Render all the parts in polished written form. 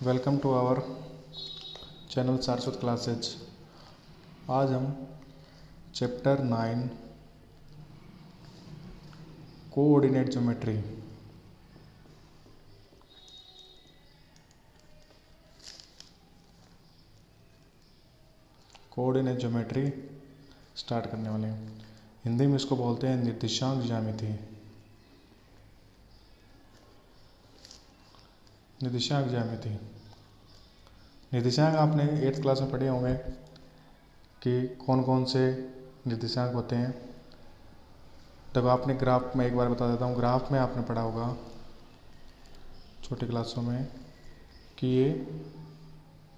Welcome to our channel Saraswat classes. आज हम chapter 9 coordinate geometry start करने वाले हैं। हिंदी में इसको बोलते हैं निर्देशांक ज्यामिति। निर्देशांक आपने 8th क्लास में पढ़े होंगे कि कौन कौन से निर्देशांक होते हैं। तब आपने ग्राफ में एक बार बता देता हूँ। ग्राफ में आपने पढ़ा होगा छोटी क्लासों में कि ये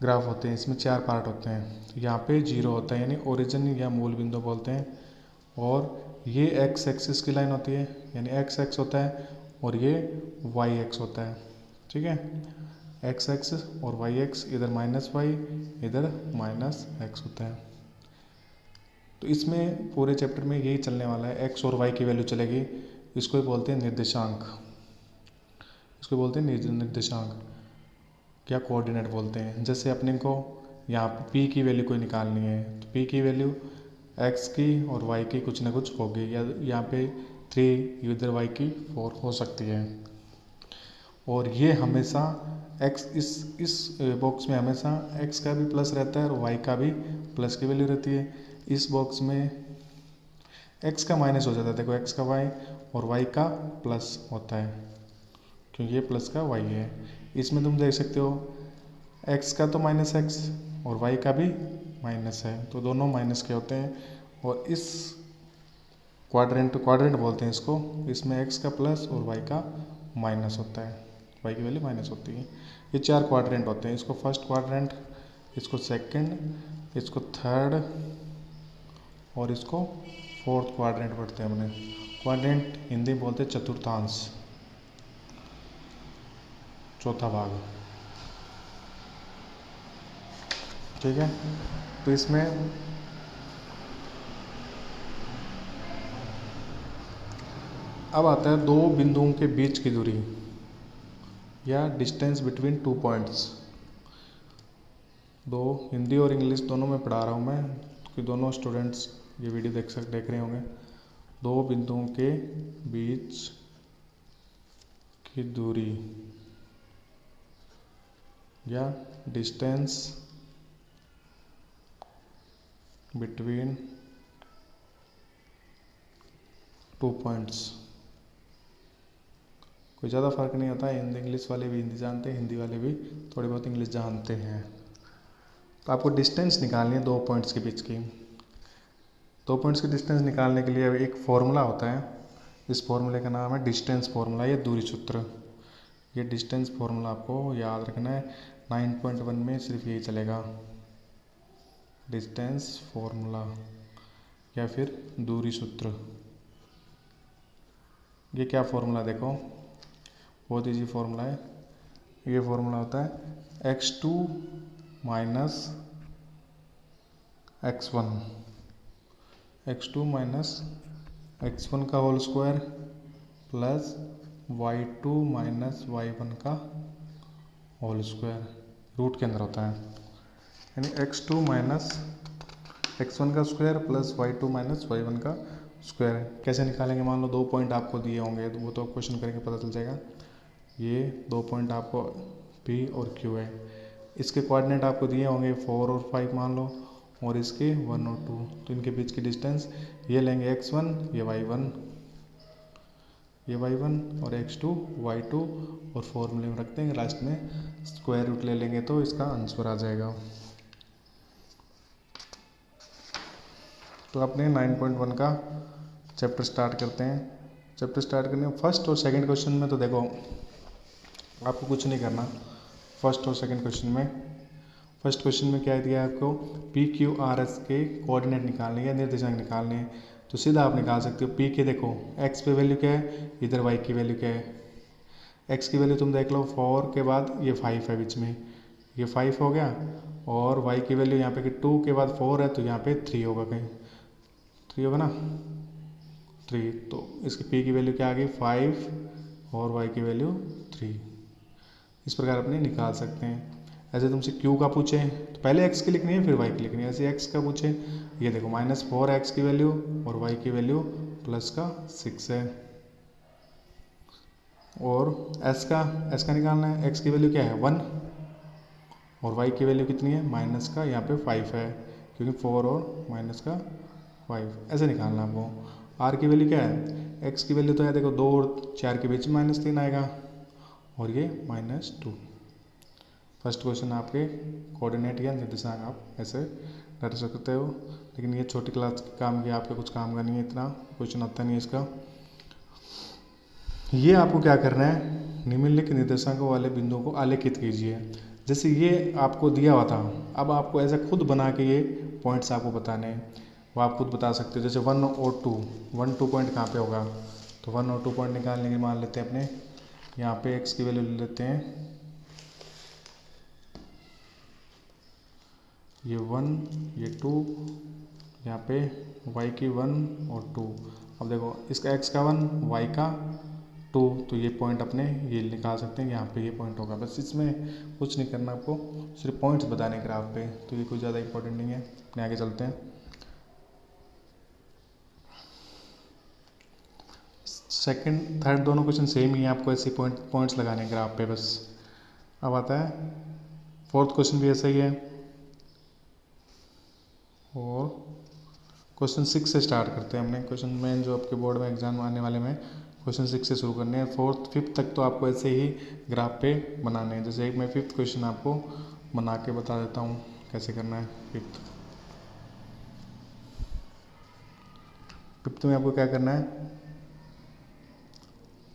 ग्राफ होते हैं, इसमें 4 पार्ट होते हैं। तो यहाँ पे 0 होता है यानी ओरिजिन या मूल बिंदु बोलते हैं, और ये एक्स एक्सिस की लाइन होती है यानी एक्स एक्स होता है, और ये वाई एक्स होता है। ठीक है, एक्स एक्स और वाई एक्स, इधर माइनस वाई इधर माइनस एक्स होता है। तो इसमें पूरे चैप्टर में यही चलने वाला है, एक्स और वाई की वैल्यू चलेगी। इसको बोलते हैं निर्देशांक, निर्देशांक या कोऑर्डिनेट बोलते हैं। जैसे अपने को यहाँ पे पी की वैल्यू कोई निकालनी है तो पी की वैल्यू एक्स की और वाई की कुछ ना कुछ होगी, या यहाँ पे 3 इधर वाई की 4 हो सकती है। और ये हमेशा एक्स इस बॉक्स में हमेशा एक्स का भी प्लस रहता है और वाई का भी प्लस की वैल्यू रहती है। इस बॉक्स में एक्स का माइनस हो जाता है, देखो एक्स का वाई और वाई का प्लस होता है क्योंकि ये प्लस का वाई है। इसमें तुम देख सकते हो एक्स का तो माइनस एक्स और वाई का भी माइनस है, तो दोनों माइनस के होते हैं। और इस क्वाड्रेंट बोलते हैं इसको, इसमें एक्स का प्लस और वाई का माइनस होता है, वाई की वैल्यू माइनस होती है। ये 4 क्वाड्रेंट होते हैं। इसको फर्स्ट क्वाड्रेंट, इसको सेकंड, इसको थर्ड और इसको फोर्थ क्वाड्रेंट पढ़ते हैं हमने। क्वाड्रेंट हिंदी में बोलते हैं चतुर्थांश, चौथा भाग। ठीक है, तो इसमें अब आता है 2 बिंदुओं के बीच की दूरी या डिस्टेंस बिटवीन 2 पॉइंट्स। दो हिंदी और इंग्लिश दोनों में पढ़ा रहा हूँ मैं, कि दोनों स्टूडेंट्स ये वीडियो देख रहे होंगे। 2 बिंदुओं के बीच की दूरी या डिस्टेंस बिटवीन 2 पॉइंट्स। कोई ज़्यादा फर्क नहीं होता है, हिंदी इंग्लिश वाले भी हिंदी जानते हैं, हिंदी वाले भी थोड़ी बहुत इंग्लिश जानते हैं। तो आपको डिस्टेंस निकालनी है 2 पॉइंट्स के बीच की। 2 पॉइंट्स की डिस्टेंस निकालने के लिए एक फॉर्मूला होता है। इस फॉर्मूले का नाम है डिस्टेंस फॉर्मूला या दूरी सूत्र। ये डिस्टेंस फॉर्मूला आपको याद रखना है। 9.1 में सिर्फ यही चलेगा, डिस्टेंस फॉर्मूला या फिर दूरी सूत्र। ये क्या फॉर्मूला, देखो बहुत ईजी फॉर्मूला है। ये फॉर्मूला होता है x2 minus x1, x2 minus x1 का whole square plus y2 minus y1 का होल स्क्वायर, रूट के अंदर होता है। यानी x2 माइनस x1 का square plus y2 minus y1 का स्क्वायर। कैसे निकालेंगे, मान लो 2 पॉइंट आपको दिए होंगे तो वो तो क्वेश्चन करेंगे पता चल जाएगा। ये 2 पॉइंट आपको P और Q है, इसके कोऑर्डिनेट आपको दिए होंगे 4 और 5 मान लो, और इसके 1 और 2। तो इनके बीच की डिस्टेंस ये लेंगे x1, ये y1, ये y1 और x2 y2, और फॉर्मूले में रख देंगे, लास्ट में स्क्वायर रूट ले लेंगे तो इसका आंसर आ जाएगा। तो अपने 9.1 का चैप्टर स्टार्ट करते हैं। चैप्टर स्टार्ट करने फर्स्ट और सेकंड क्वेश्चन में तो देखो आपको कुछ नहीं करना। फर्स्ट और सेकंड क्वेश्चन में क्या दिया है आपको, पी क्यू आर एस के कोऑर्डिनेट निकालने या निर्देशांक निकालने हैं। तो सीधा आप निकाल सकते हो। पी के देखो एक्स पे वैल्यू क्या है, इधर वाई की वैल्यू क्या है। एक्स की वैल्यू तुम देख लो 4 के बाद ये 5 है बीच में, ये 5 हो गया। और वाई की वैल्यू यहाँ पे कि 2 के बाद 4 है तो यहाँ पे 3 होगा, कहीं 3 होगा ना, 3। तो इसकी पी की वैल्यू क्या आ गई 5 और वाई की वैल्यू 3। इस प्रकार अपने निकाल सकते हैं। ऐसे तुमसे क्यू का पूछे तो पहले एक्स की लिखनी है फिर वाई की लिखनी है। ऐसे एक्स का पूछे, ये देखो -4x की वैल्यू और वाई की वैल्यू +6 है। और एस का निकालना है। एक्स की वैल्यू क्या है 1 और वाई की वैल्यू कितनी है माइनस का यहाँ पे 5 है, क्योंकि 4 और -5 ऐसे निकालना आपको। आर की वैल्यू क्या है, एक्स की वैल्यू तो है देखो 2 और 4 के बीच में -3 आएगा और ये -2। फर्स्ट क्वेश्चन आपके कोऑर्डिनेट या निर्देशांक आप ऐसे कर सकते हो, लेकिन ये छोटी क्लास के काम की आपके कुछ काम का नहीं है, इतना क्वेश्चन आता नहीं है इसका। ये आपको क्या करना है, निम्नलिखित निर्देशांकों वाले बिंदुओं को आलेखित कीजिए। जैसे ये आपको दिया हुआ था, अब आपको ऐसा खुद बना के ये पॉइंट्स आपको बताने हैं, वो आप खुद बता सकते हो। जैसे 1 और 2, 1 2 पॉइंट कहाँ पे होगा, तो 1 और 2 पॉइंट निकालने के मान लेते हैं अपने यहाँ पे x की वैल्यू ले लेते हैं, ये 1 ये 2, यहाँ पे y की 1 और 2। अब देखो इसका x का 1 y का 2, तो ये पॉइंट अपने ये निकाल सकते हैं, यहाँ पे ये पॉइंट होगा। बस इसमें कुछ नहीं करना आपको, सिर्फ पॉइंट्स बताने ग्राफ पे, तो ये कुछ ज़्यादा इंपॉर्टेंट नहीं है। अपने आगे चलते हैं। सेकंड थर्ड दोनों क्वेश्चन सेम ही है, आपको ऐसे पॉइंट्स लगाने हैं ग्राफ पे बस। अब आता है फोर्थ क्वेश्चन भी ऐसा ही है, और क्वेश्चन 6 से स्टार्ट करते हैं। हमने क्वेश्चन में जो आपके बोर्ड में एग्जाम आने वाले में क्वेश्चन 6 से शुरू करने हैं। 4th 5th तक तो आपको ऐसे ही ग्राफ पे बनाने हैं। जैसे मैं 5th क्वेश्चन आपको बना के बता देता हूँ कैसे करना है। 5th में आपको क्या करना है,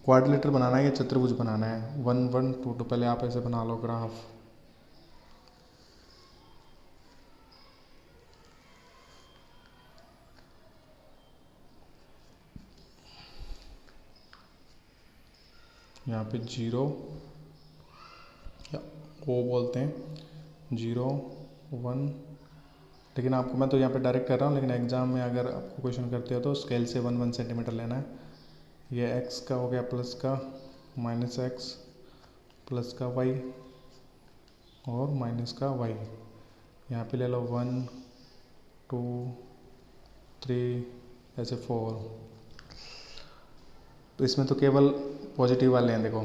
क्वाड्रिलेटरल बनाना है या चतुर्भुज बनाना है। 1 1 2 2 पहले आप ऐसे बना लो ग्राफ। यहाँ पे 0 या O बोलते हैं, 0 1, लेकिन आपको मैं तो यहाँ पे डायरेक्ट कर रहा हूँ, लेकिन एग्जाम में अगर आपको क्वेश्चन करते हो तो स्केल से 1 1 सेंटीमीटर लेना है। ये x का हो गया प्लस का -x प्लस का y और माइनस का y। यहाँ पे ले लो 1 2 3 ऐसे 4। तो इसमें तो केवल पॉजिटिव वाले हैं, देखो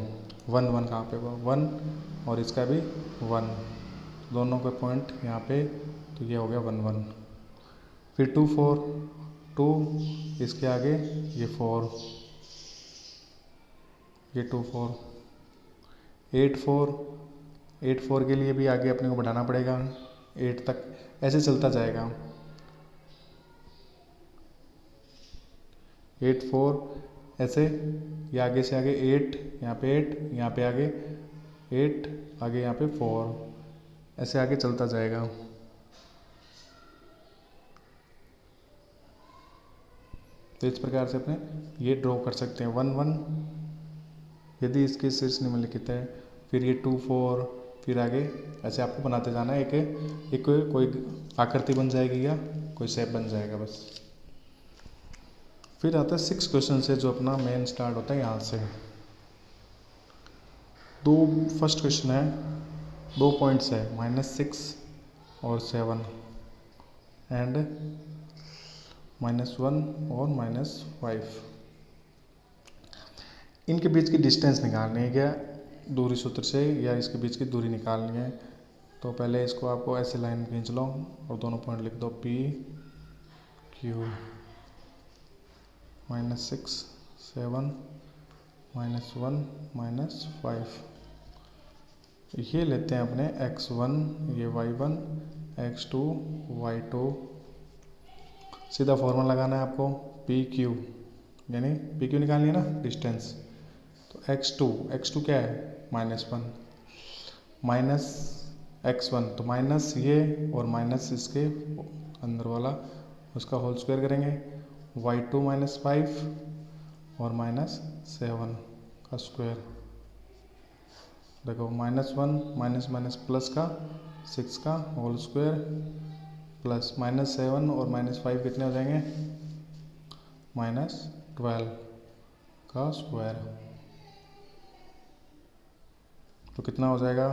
1 1 कहाँ पे होगा 1 और इसका भी 1, दोनों के पॉइंट यहाँ पे, तो ये हो गया 1 1। फिर 2 4 2, इसके आगे ये 4, ये 2 4 8 4, 8 4 के लिए भी आगे अपने को बढ़ाना पड़ेगा 8 तक, ऐसे चलता जाएगा। 8 4 ऐसे, ये आगे से आगे 8, यहाँ पे 8, यहाँ पे आगे 8, आगे यहाँ पे 4, ऐसे आगे चलता जाएगा। तो इस प्रकार से अपने ये ड्रॉ कर सकते हैं 1 1 यदि इसके शीर्ष निम्नलिखित है, फिर ये 2 4, फिर आगे ऐसे आपको बनाते जाना है। एक कोई आकृति बन जाएगी या कोई शेप बन जाएगा बस। फिर आता है 6 क्वेश्चन से, जो अपना मेन स्टार्ट होता है यहाँ से। फर्स्ट क्वेश्चन है, 2 पॉइंट्स है -6 और 7 एंड -1 और -5। इनके बीच की डिस्टेंस निकालनी है क्या, दूरी सूत्र से, या इसके बीच की दूरी निकालनी है। तो पहले इसको आपको ऐसे लाइन खींच लो और दोनों पॉइंट लिख दो P Q। -6 7 -1 -5, ये लेते हैं अपने x1, ये y1, x2 y2। सीधा फॉर्मूला लगाना है आपको PQ, यानी PQ निकालनी है ना डिस्टेंस। तो x2 क्या है -1 माइनस x1, तो माइनस ये और माइनस इसके अंदर वाला उसका होल स्क्वायर करेंगे, y2 -5 और -7 का स्क्वायर। देखो -1 माइनस माइनस प्लस का 6 का होल स्क्वायर प्लस -7 और -5 कितने हो जाएंगे -12 का स्क्वायर। तो कितना हो जाएगा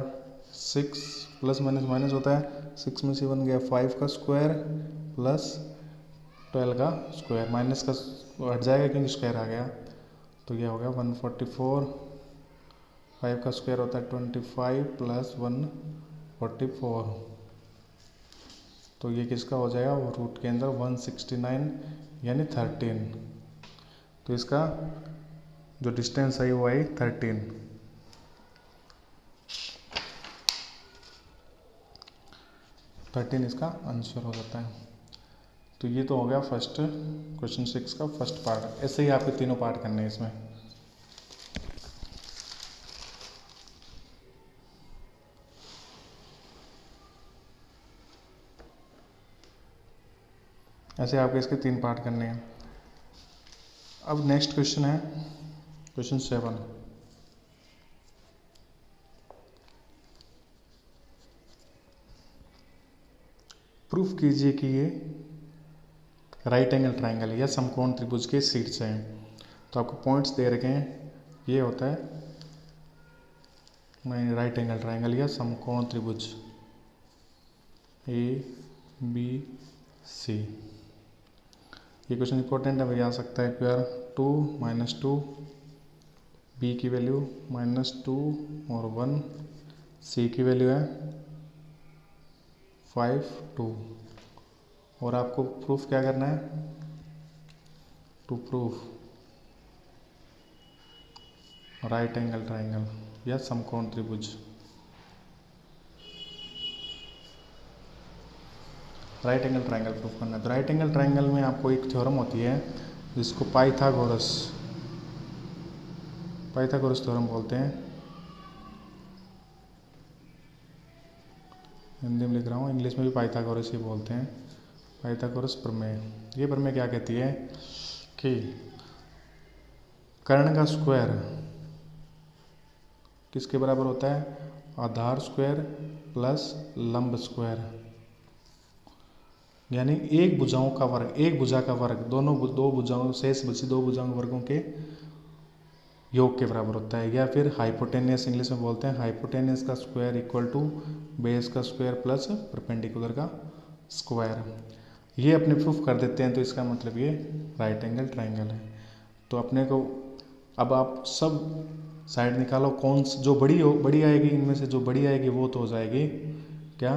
6 प्लस माइनस माइनस होता है, 6 में से 1 गया 5 का स्क्वायर प्लस 12 का स्क्वायर, माइनस का हट जाएगा क्योंकि स्क्वायर आ गया, तो ये हो गया 144, 5 का स्क्वायर होता है 25 प्लस 144, तो ये किसका हो जाएगा, वो रूट के अंदर 169 यानी 13, तो इसका जो डिस्टेंस है वो आई 13 इसका आंसर हो जाता है। तो ये तो हो गया फर्स्ट क्वेश्चन 6 का फर्स्ट पार्ट। ऐसे ही आपके तीनों पार्ट करने हैं इसमें। ऐसे आपके इसके 3 पार्ट करने हैं। अब नेक्स्ट क्वेश्चन है क्वेश्चन 7। प्रूफ कीजिए कि ये राइट एंगल ट्राइंगल या समकोण त्रिभुज के शीर्ष हैं। तो आपको पॉइंट्स दे रखे हैं, ये होता है राइट एंगल ट्राइंगल या समकोण त्रिभुज ABC। ये क्वेश्चन इंपॉर्टेंट है, भैया आ सकता है पेयर 2 -2, B की वैल्यू -2 और 1, C की वैल्यू है 5 2, और आपको प्रूफ क्या करना है, to proof right angle triangle या समकोण त्रिभुज। राइट एंगल ट्राइंगल प्रूफ करना है। तो राइट एंगल ट्राइंगल में आपको एक थ्योरम होती है जिसको पाइथागोरस थ्योरम बोलते हैं। हिंदी में लिख रहा हूँ, इंग्लिश में भी पाइथागोरस ही बोलते हैं, पाइथागोरस प्रमेय। ये प्रमेय क्या कहती है कि कर्ण का स्क्वायर किसके बराबर होता है, आधार स्क्वायर प्लस लंब स्क्वायर, यानी एक भुजाओं का वर्ग, एक भुजा का वर्ग दो भुजाओं शेष बची दो भुजाओं वर्गों के योग के बराबर होता है। या फिर हाइपोटेनियस इंग्लिश में बोलते हैं, हाइपोटेनियस का स्क्वायर इक्वल टू बेस का स्क्वायर प्लस परपेंडिकुलर का स्क्वायर। ये अपने प्रूफ कर देते हैं, तो इसका मतलब ये राइट एंगल ट्राइंगल है। तो अपने को अब आप सब साइड निकालो, कौन जो बड़ी आएगी, इनमें से जो बड़ी आएगी वो तो हो जाएगी क्या,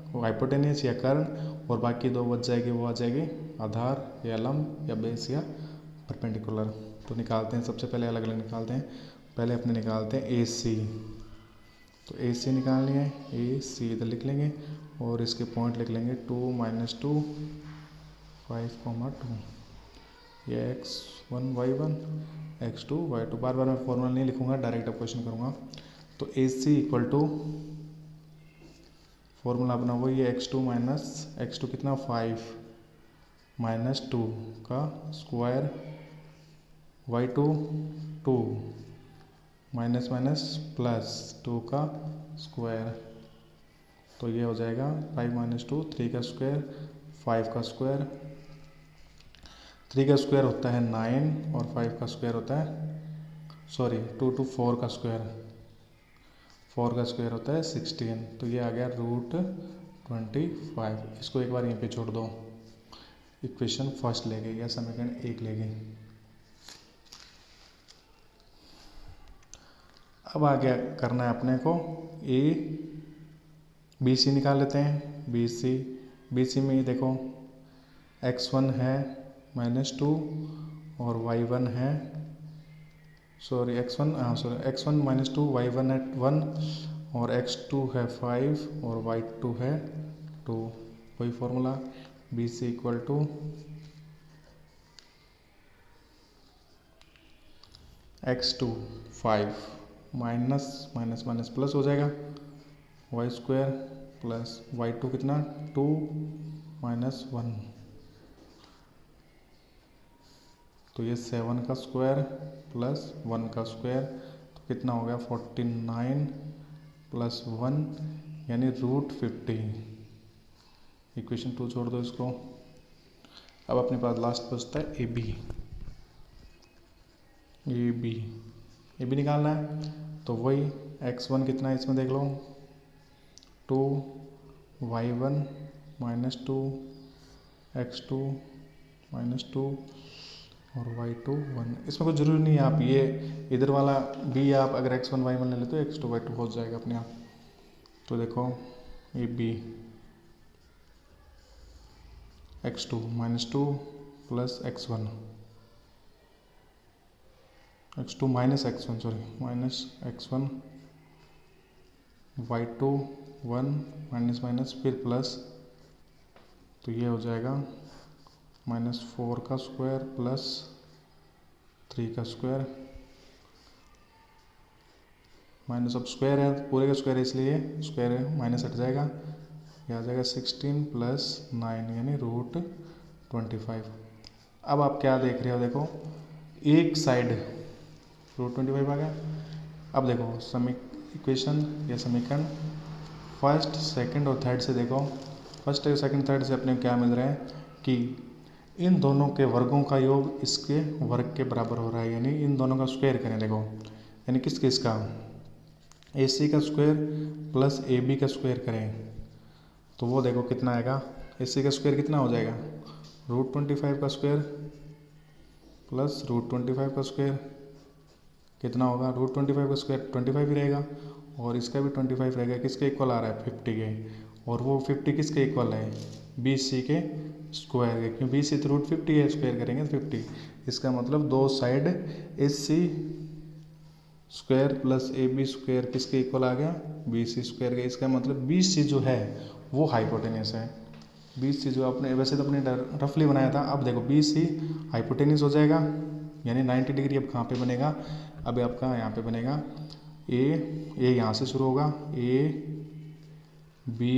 वो हाइपोटेनियस या कर्ण, और बाकी दो बच जाएगी, वो आ जाएगी आधार या लंब या बेस या परपेंडिकुलर। तो निकालते हैं, सबसे पहले अलग अलग निकालते हैं। पहले अपने निकालते हैं AC। तो AC निकालनी है, AC इधर लिख लेंगे और इसके पॉइंट लिख लेंगे 2 -2 5, 2, ये x1 y1 x2 y2। बार बार मैं फॉर्मूला नहीं लिखूंगा, डायरेक्ट अब क्वेश्चन करूंगा। तो AC इक्वल टू फॉर्मूला अपना वही है x2 x2 कितना 5 -2 का स्क्वायर y2 2 माइनस प्लस 2 का स्क्वायर। तो ये हो जाएगा 5 - 2 3 का स्क्वायर 5 का स्क्वायर, 3 का स्क्वायर होता है 9 और 5 का स्क्वायर होता है 2 to 4 का स्क्वायर, 4 का स्क्वायर होता है 16। तो ये आ गया √25। इसको एक बार यहीं पे छोड़ दो, इक्वेशन फर्स्ट लेंगे या समीकरण 1 लेंगे। अब आगे करना है अपने को BC निकाल लेते हैं। BC में ये देखो x1 है -2 और y1 है x1 -2 y1 है 1 और x2 है 5 और y2 है 2। वही formula BC equal to x2 5 minus plus हो जाएगा y स्क्वायर प्लस y2 कितना 2 - 1, तो ये 7 का स्क्वायर प्लस 1 का स्क्वायर, तो कितना हो गया 49 प्लस 1 यानी √50। इक्वेशन 2 छोड़ दो इसको। अब अपने पास लास्ट बचता है AB निकालना है। तो वही x1 कितना है इसमें देख लो, 2 y1 -2 x2 -2 और y2 1। इसमें कोई ज़रूरी नहीं है आप ये इधर वाला b आप अगर x1 y1 ले लेते हो x2 y2 हो जाएगा अपने आप। तो देखो ये b x2 -2 plus x1 x2 minus x1 sorry minus x1 y2 1 minus minus फिर प्लस, तो ये हो जाएगा -4 का स्क्वायर प्लस 3 का स्क्वायर, माइनस अब स्क्वायर है पूरे का स्क्वायर है इसलिए स्क्वायर है माइनस हट जाएगा, यह आ जाएगा 16 प्लस 9 यानी √25। अब आप क्या देख रहे हो, देखो एक साइड √25 आ गया। अब देखो इक्वेशन या समीकरण फर्स्ट सेकंड और थर्ड से देखो, फर्स्ट और सेकंड थर्ड से अपने क्या मिल रहा है कि इन दोनों के वर्गों का योग इसके वर्ग के बराबर हो रहा है, यानी इन दोनों का स्क्वायर करें देखो, यानी किस किस का AC का स्क्वायर प्लस AB का स्क्वायर करें तो वो देखो कितना आएगा, AC का स्क्वायर कितना हो जाएगा √25 का स्क्वायर प्लस √25 का स्क्वायर कितना होगा, √25 का स्क्वायर 25 ही रहेगा और इसका भी 25 रहेगा, किसके इक्वल आ रहा है 50 के, और वो 50 किसके इक्वल है BC के स्क्वायर के, क्योंकि BC तो √50 है, स्क्वायर करेंगे तो 50, इसका मतलब दो side AC square plus AB square किसके इक्वल आ गया BC स्क्वायर के, इसका मतलब BC जो है वो हाइपोटेनियस है। BC जो आपने वैसे तो अपने रफली बनाया था, अब देखो BC हाइपोटेनियस हो जाएगा यानी 90 डिग्री। अब कहाँ पे बनेगा, अब आपका यहाँ पे बनेगा ए यहाँ से शुरू होगा A B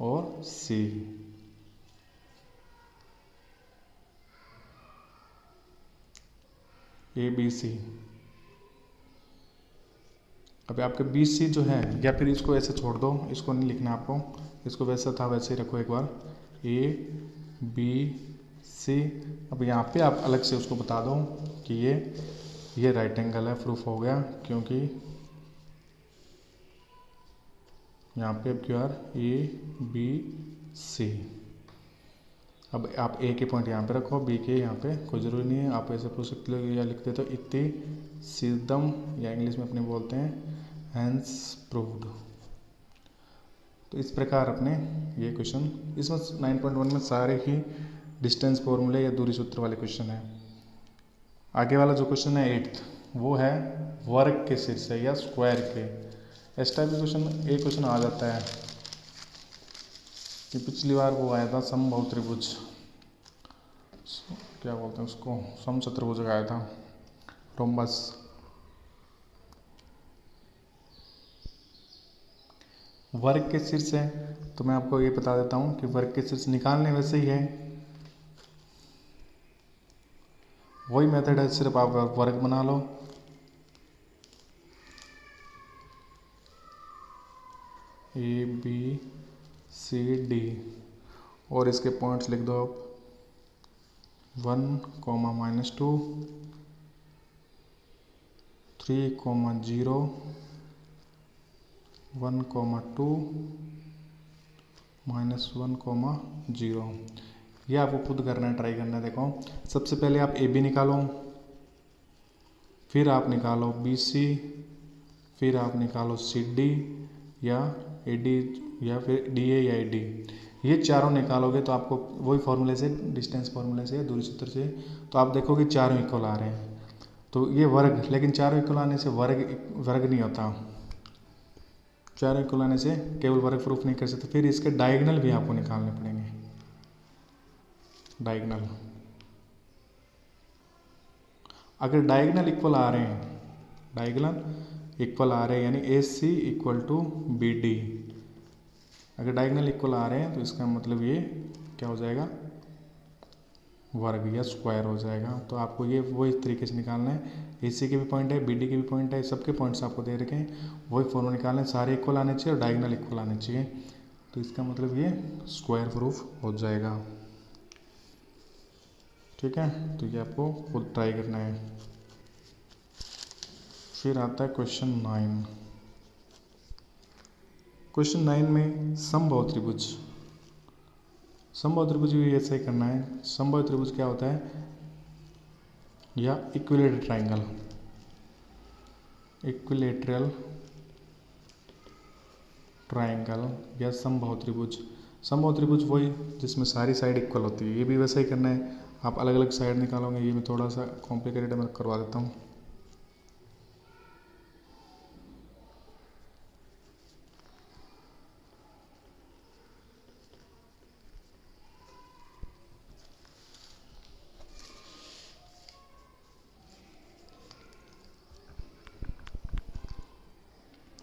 और C, ABC। अब आपके BC जो है, या फिर इसको ऐसे छोड़ दो, इसको नहीं लिखना आपको, इसको वैसा था वैसे ही रखो एक बार ABC। अब यहाँ पे आप अलग से उसको बता दो कि ये राइट एंगल है, प्रूफ हो गया, क्योंकि यहाँ पे अब क्या ABC। अब आप A के पॉइंट यहाँ पे रखो, B के यहाँ पे कोई ज़रूरी नहीं है, आप ऐसे पूछ सकते हो या लिख देते हो इति सिद्धम, या इंग्लिश में अपने बोलते हैं हैंस प्रूव्ड। तो इस प्रकार अपने ये क्वेश्चन इसमें 9.1 में सारे ही डिस्टेंस फॉर्मूले या दूरी सूत्र वाले क्वेश्चन है। आगे वाला जो क्वेश्चन है 8th, वो है वर्ग के शीर्ष या स्क्वायर के। इस टाइप का क्वेश्चन एक क्वेश्चन आ जाता है कि पिछली बार वो आया था समबाहु त्रिभुज, क्या बोलते हैं उसको, समचतुर्भुज आया था, रोम्बस। वर्ग के शीर्ष है तो मैं आपको ये बता देता हूँ कि वर्ग के शीर्ष निकालने वैसे ही है, वही मेथड है, सिर्फ आप वर्ग बना लो। ABCD और इसके पॉइंट्स लिख दो आप 1, -2 3, 0 1, 2 -1, 0। ये आपको खुद करना है, ट्राई करना है। देखो सबसे पहले आप AB निकालो, फिर आप निकालो BC, फिर आप निकालो CD या AD या फिर DA या AD। ये चारों निकालोगे तो आपको वही फॉर्मूले से, डिस्टेंस फॉर्मूले से, दूरी सूत्र से, तो आप देखोगे चारों इक्वल आ रहे हैं। तो ये वर्ग, लेकिन चारों इक्वल आने से वर्ग नहीं होता, चारों इक्वल आने से केवल वर्ग प्रूफ नहीं कर सकते, फिर इसके डायगोनल भी आपको निकालने पड़ेंगे। डायगोनल अगर डायगोनल इक्वल आ रहे हैं, डायगोनल इक्वल आ रहे हैं यानी AC = BD, अगर डायगोनल इक्वल आ रहे हैं तो इसका मतलब ये क्या हो जाएगा, वर्ग या स्क्वायर हो जाएगा। तो आपको ये वही तरीके से निकालना है, AC के भी पॉइंट है, BD के भी पॉइंट है, सबके पॉइंट्स आपको दे रखे हैं, वही फॉर्मूला निकालना है, सारे इक्वल आने चाहिए और डायगोनल इक्वल आने चाहिए, तो इसका मतलब ये स्क्वायर प्रूफ हो जाएगा। ठीक है, तो ये आपको खुद ट्राई करना है। फिर आता है क्वेश्चन 9। क्वेश्चन 9 में समबाहु त्रिभुज, समबाहु त्रिभुज भी ऐसा ही करना है। समबाहु त्रिभुज क्या होता है, या इक्विलेटरल ट्राइंगल, इक्विलेटरल ट्राइंगल या समबाहु त्रिभुज। समबाहु त्रिभुज वही जिसमें सारी साइड इक्वल होती है, ये भी वैसा ही करना है। आप अलग अलग साइड निकालोगे, ये मैं थोड़ा सा कॉम्प्लिकेटेड है, मैं करवा देता हूँ।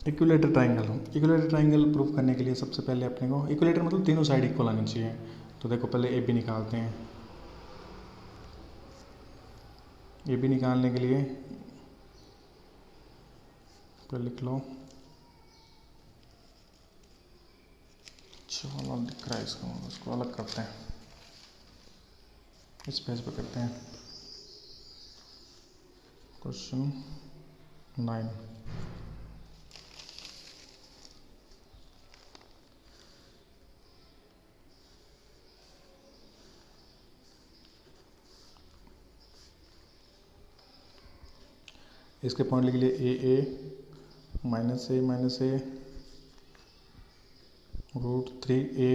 Equilateral triangle, equilateral triangle proof करने के लिए सबसे पहले अपने को इक्विलेटर मतलब तीनों साइड इक्वल आनी चाहिए। तो देखो पहले ए बी निकालते हैं। ए बी निकालने के लिए पहले लिख लो, चलो दिख रहा है इसको अलग करते हैं, इस पेज पे करते हैं। क्वेश्चन 9, इसके पॉइंट लिख लिए ए माइनस ए √3a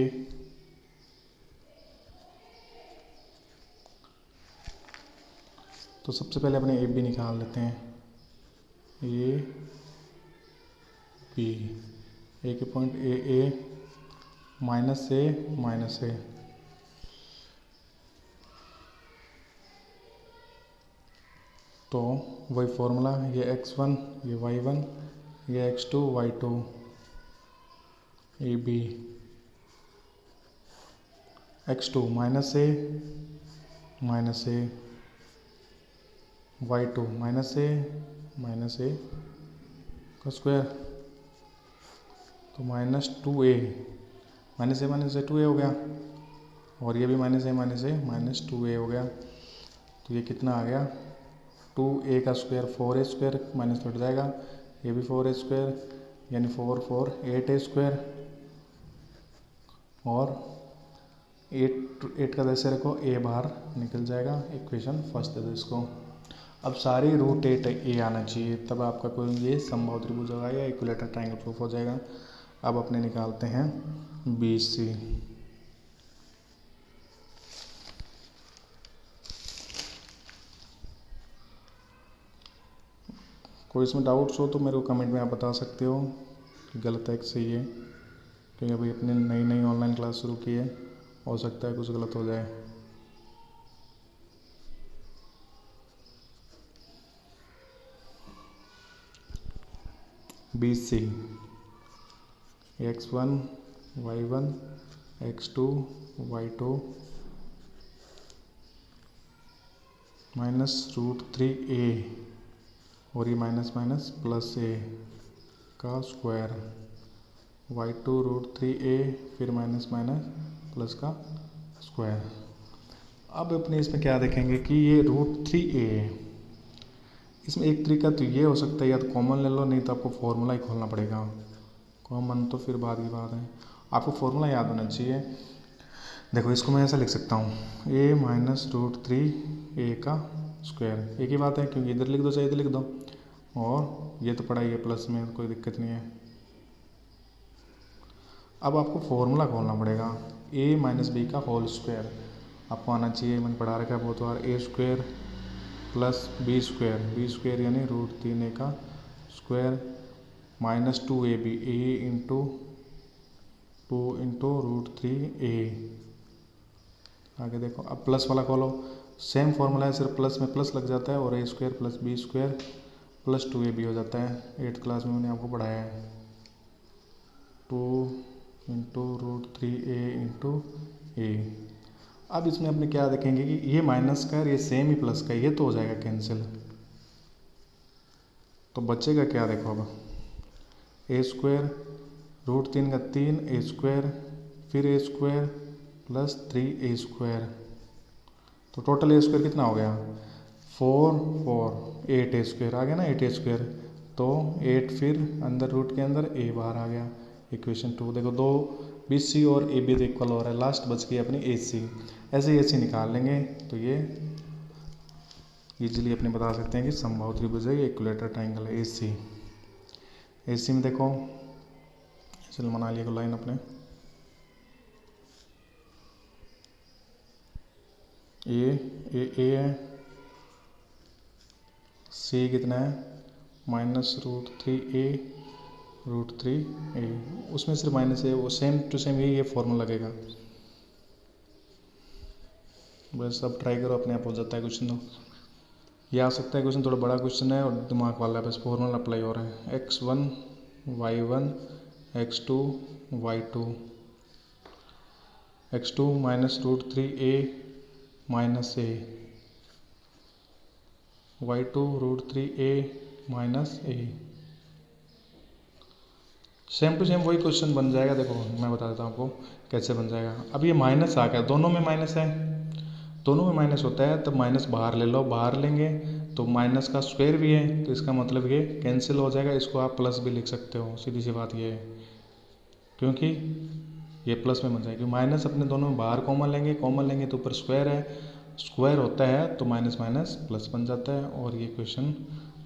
तो सबसे पहले अपने ए बी निकाल लेते हैं। ए बी, ए के पॉइंट ए माइनस ए तो वही फॉर्मूला, ये x1 ये y1 ये x2 y2 A B, x2 minus A y2 minus A का स्क्वायर, तो -2a, -a हो गया, और ये भी -2a हो गया। तो ये कितना आ गया, 2a का square 4a square, minus cut जाएगा, ये भी 4a स्क्वायर, यानी 4 8a स्क्वायर, और 8 का जैसे रखो a बाहर निकल जाएगा। इक्वेशन फर्स्ट दे दो इसको। अब सारी √8a आना चाहिए, तब आपका कोई ये समबाहु त्रिभुज होगा या इक्विलेटरल ट्राइंगल प्रूफ हो जाएगा। अब अपने निकालते हैं BC। कोई इसमें डाउट्स हो तो मेरे को कमेंट में आप बता सकते हो कि गलत है कि सही है, क्योंकि अभी अपने नई ऑनलाइन क्लास शुरू की है, हो सकता है कुछ गलत हो जाए। BC x1 y1 x2 y2 -√3a और ये माइनस प्लस a का स्क्वायर, y2 √3a फिर माइनस प्लस का स्क्वायर। अब अपने इसमें क्या देखेंगे कि ये √3a है। इसमें एक तरीका तो ये हो सकता है, या तो कॉमन ले लो, नहीं तो आपको फॉर्मूला ही खोलना पड़ेगा। कॉमन तो फिर बाद की बात है, आपको फॉर्मूला याद होना चाहिए। देखो इसको मैं ऐसा लिख सकता हूँ, a -√3a का स्क्वायर, एक ही बात है, क्योंकि इधर लिख दो चाहे इधर लिख दो, और ये तो पढ़ा ही है प्लस में, कोई दिक्कत नहीं है। अब आपको फॉर्मूला खोलना पड़ेगा, a - b का होल स्क्वायर आपको आना चाहिए। मैंने पढ़ा रखा है बहुत बार, a square plus b square यानी √3a का square -2ab, a into 2 into √3a। आगे देखो, अब प्लस वाला खोलो, सेम फॉर्मूला है, सिर्फ प्लस में प्लस लग जाता है, और a square plus b square plus 2ab हो जाता है। 8th क्लास में मैंने आपको पढ़ाया है। 2 इंटू √3a इंटू a। अब इसमें अपने क्या देखेंगे कि ये माइनस का है, ये सेम ही प्लस का, ये तो हो जाएगा कैंसिल, तो बचेगा क्या, देखो अब a स्क्वायर √3 का 3 a स्क्वायर फिर a square plus 3a square, तो टोटल a स्क्वायर कितना हो गया, 4 8a स्क्वायर आ गया ना, 8a स्क्वायर, तो 8 फिर अंदर रूट के अंदर a बाहर आ गया, इक्वेशन 2 देखो, दो BC और AB तो इक्वल हो रहा है, लास्ट बच गई अपनी AC। ऐसे ही AC निकाल लेंगे तो ये इजीली अपने बता सकते हैं कि समबाहु त्रिभुज है, ये इक्विलेटरल ट्रायंगल है AC। AC में देखो, चलो बना लिया लाइन अपने, ए है, C कितना है -√3a √3a, उसमें सिर्फ माइनस है, वो सेम टू सेम ये फॉर्मूला लगेगा। बस अब ट्राई करो, अपने आप हो जाता है क्वेश्चन। तो ये आ सकता है क्वेश्चन, थोड़ा बड़ा क्वेश्चन है और दिमाग वाला है, बस फॉर्मूला अप्लाई हो रहा है। x1 y1 x2 y2, x2 -√3a -a, y2 √3a -a, same to same वही क्वेश्चन बन जाएगा। देखो मैं बता देता हूँ आपको कैसे बन जाएगा। अब ये माइनस आ गया, दोनों में माइनस है, दोनों में माइनस होता है, तब माइनस बाहर ले लो, बाहर लेंगे तो माइनस का स्क्वायर भी है, तो इसका मतलब ये कैंसिल हो जाएगा। इसको आप प्लस भी लिख सकते हो, सीधी सी बात ये है, क्योंकि ये प्लस में बन जाएगी। माइनस अपने दोनों में बाहर कॉमन लेंगे तो ऊपर स्क्वायर है, स्क्वायर होता है तो माइनस माइनस प्लस बन जाता है। और ये क्वेश्चन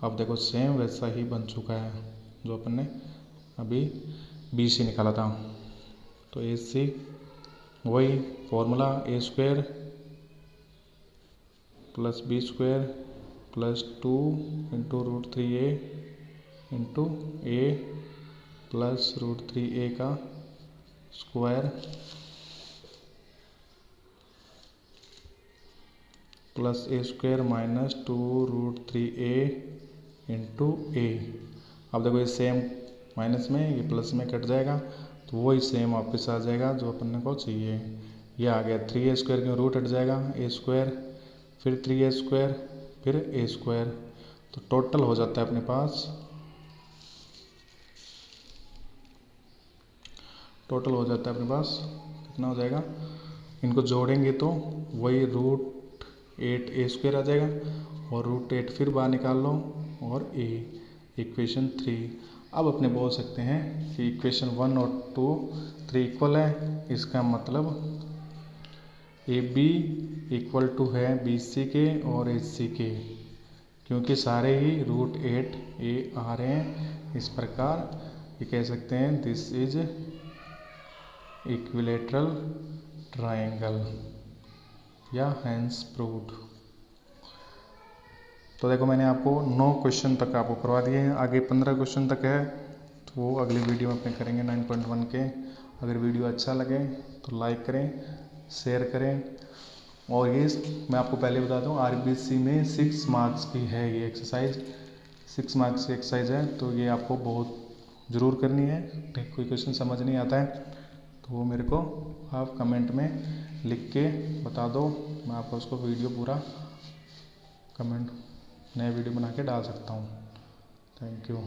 अब देखो सेम वैसा ही बन चुका है जो अपन ने अभी BC निकाला था। तो AC वही formula, a² + b² + 2 × √3a × a + √3a का स्क्वायर + a² - 2 √3a × a। अब देखो ये सेम माइनस में, ये प्लस में कट जाएगा, तो वही सेम वापस आ जाएगा जो अपन को चाहिए। ये आ गया 3a² क्यों, रूट हट जाएगा, a², फिर 3a², फिर a², तो टोटल हो जाता है अपने पास, टोटल हो जाता है अपने पास कितना हो जाएगा, इनको जोड़ेंगे तो वही √8a² आ जाएगा, और √8 फिर बाहर निकाल लो, और a, इक्वेशन 3। अब अपने बोल सकते हैं कि इक्वेशन 1 और 2 3 इक्वल है, इसका मतलब AB = है BC के और AC के, क्योंकि सारे ही √8a आ रहे हैं। इस प्रकार ये कह सकते हैं दिस इज इक्विलेटरल ट्रायंगल या हेंस प्रूव्ड। तो देखो मैंने आपको 9 क्वेश्चन तक आपको करवा दिए हैं, आगे 15 क्वेश्चन तक है, तो वो अगली वीडियो में अपने करेंगे 9.1 के। अगर वीडियो अच्छा लगे तो लाइक करें, शेयर करें। और ये मैं आपको पहले बता दूं, RBC में 6 मार्क्स की है ये एक्सरसाइज, 6 मार्क्स की एक्सरसाइज है, तो ये आपको बहुत ज़रूर करनी है। कोई क्वेश्चन समझ नहीं आता है तो वो मेरे को आप कमेंट में लिख के बता दो, मैं आपको उसको वीडियो पूरा कमेंट नया वीडियो बना के डाल सकता हूँ। Thank you.